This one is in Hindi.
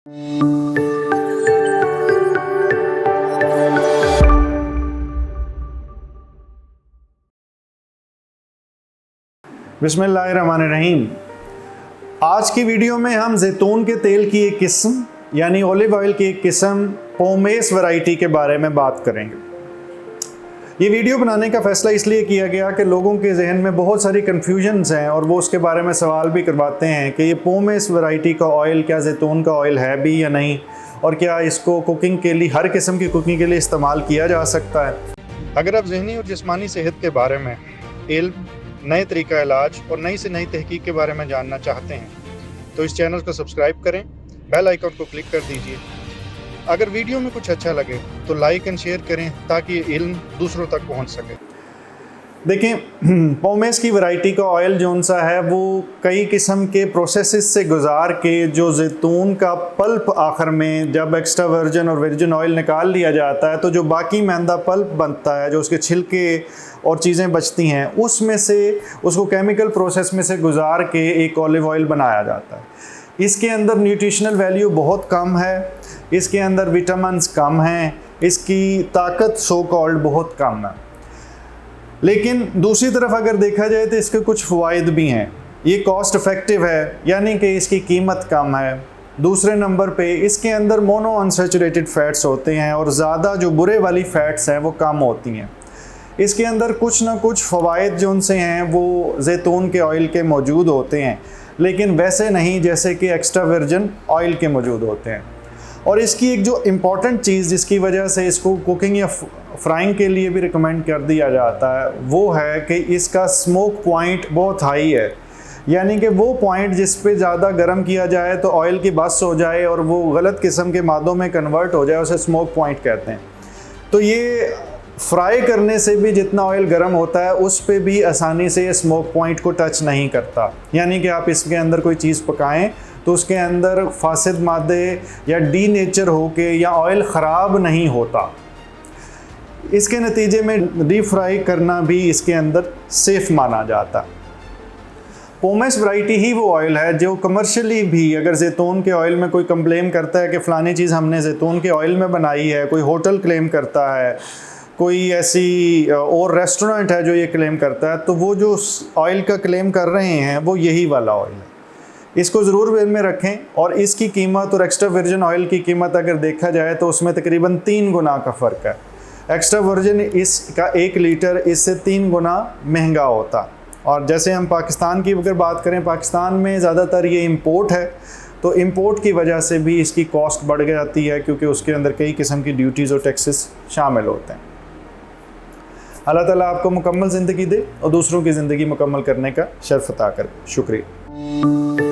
बिस्मिल्लाहिर्रहमानिर्रहीम। आज की वीडियो में हम जैतून के तेल की एक किस्म यानी ओलिव ऑयल की एक किस्म पोमेस वैरायटी के बारे में बात करेंगे। ये वीडियो बनाने का फ़ैसला इसलिए किया गया कि लोगों के जहन में बहुत सारी कन्फ्यूजन्स हैं और वो उसके बारे में सवाल भी करवाते हैं कि ये पोमेस वैरायटी का ऑयल क्या जैतून का ऑयल है भी या नहीं, और क्या इसको कुकिंग के लिए, हर किस्म की कुकिंग के लिए इस्तेमाल किया जा सकता है। अगर आप ज़हनी और जिस्मानी सेहत के बारे में इल्म, नए तरीका इलाज और नई से नई तहकीक के बारे में जानना चाहते हैं तो इस चैनल को सब्सक्राइब करें, बेल आइकन को क्लिक कर दीजिए। अगर वीडियो में कुछ अच्छा लगे तो लाइक एंड शेयर करें ताकि ये इल्म दूसरों तक पहुंच सके। देखें, पोमेस की वैरायटी का ऑयल जो सा है वो कई किस्म के प्रोसेसेस से गुजार के जो जैतून का पल्प आखिर में जब एक्स्ट्रा वर्जिन और वर्जिन ऑयल निकाल लिया जाता है तो जो बाकी मैदा पल्प बनता है, जो उसके छिलके और चीज़ें बचती हैं, उसमें से उसको केमिकल प्रोसेस में से गुजार के एक ऑलिव ऑयल बनाया जाता है। इसके अंदर न्यूट्रिशनल वैल्यू बहुत कम है, इसके अंदर विटामिन्स कम हैं, इसकी ताकत सो कॉल्ड बहुत कम है। लेकिन दूसरी तरफ अगर देखा जाए तो इसके कुछ फ़वाइद भी हैं। ये कॉस्ट इफ़ेक्टिव है, यानी कि इसकी कीमत कम है। दूसरे नंबर पे इसके अंदर मोनो अनसैचुरेटेड फ़ैट्स होते हैं और ज़्यादा जो बुरे वाली फ़ैट्स हैं वो कम होती हैं। इसके अंदर कुछ ना कुछ फ़वाइद जो उनसे हैं वो जैतून के ऑयल के मौजूद होते हैं, लेकिन वैसे नहीं जैसे कि एक्स्ट्रा वर्जिन ऑयल के मौजूद होते हैं। और इसकी एक जो इम्पॉर्टेंट चीज़ जिसकी वजह से इसको कुकिंग या फ्राइंग के लिए भी रिकमेंड कर दिया जाता है वो है कि इसका स्मोक पॉइंट बहुत हाई है, यानी कि वो पॉइंट जिस पे ज़्यादा गर्म किया जाए तो ऑयल की बस हो जाए और वो गलत किस्म के मादों में कन्वर्ट हो जाए, उसे स्मोक पॉइंट कहते हैं। तो ये फ्राई करने से भी जितना ऑयल गर्म होता है उस पे भी आसानी से ये स्मोक पॉइंट को टच नहीं करता, यानी कि आप इसके अंदर कोई चीज़ पकाएं तो उसके अंदर फासिद मादे या डी नेचर होके या ऑयल ख़राब नहीं होता। इसके नतीजे में डीप फ्राई करना भी इसके अंदर सेफ़ माना जाता। पोमेस वैरायटी ही वो ऑयल है जो कमर्शियली भी, अगर जैतून के ऑयल में कोई कंप्लेन करता है कि फ़लानी चीज़ हमने जैतून के ऑयल में बनाई है, कोई होटल क्लेम करता है, कोई ऐसी और रेस्टोरेंट है जो ये क्लेम करता है, तो वो जो ऑयल का क्लेम कर रहे हैं वो यही वाला ऑयल है। इसको ज़रूर ध्यान में रखें। और इसकी कीमत और एक्स्ट्रा वर्जिन ऑयल की कीमत अगर देखा जाए तो उसमें तकरीबन 3 गुना का फ़र्क है। एक्स्ट्रा वर्जिन इसका 1 लीटर इससे 3 गुना महंगा होता। और जैसे हम पाकिस्तान की अगर बात करें, पाकिस्तान में ज़्यादातर ये इंपोर्ट है, तो इंपोर्ट की वजह से भी इसकी कॉस्ट बढ़ जाती है क्योंकि उसके अंदर कई किस्म की ड्यूटीज़ और टैक्सेस शामिल होते हैं। अल्लाह ताला आपको मुकम्मल ज़िंदगी दे और दूसरों की ज़िंदगी मुकम्मल करने का शर्फ अता करे। शुक्रिया।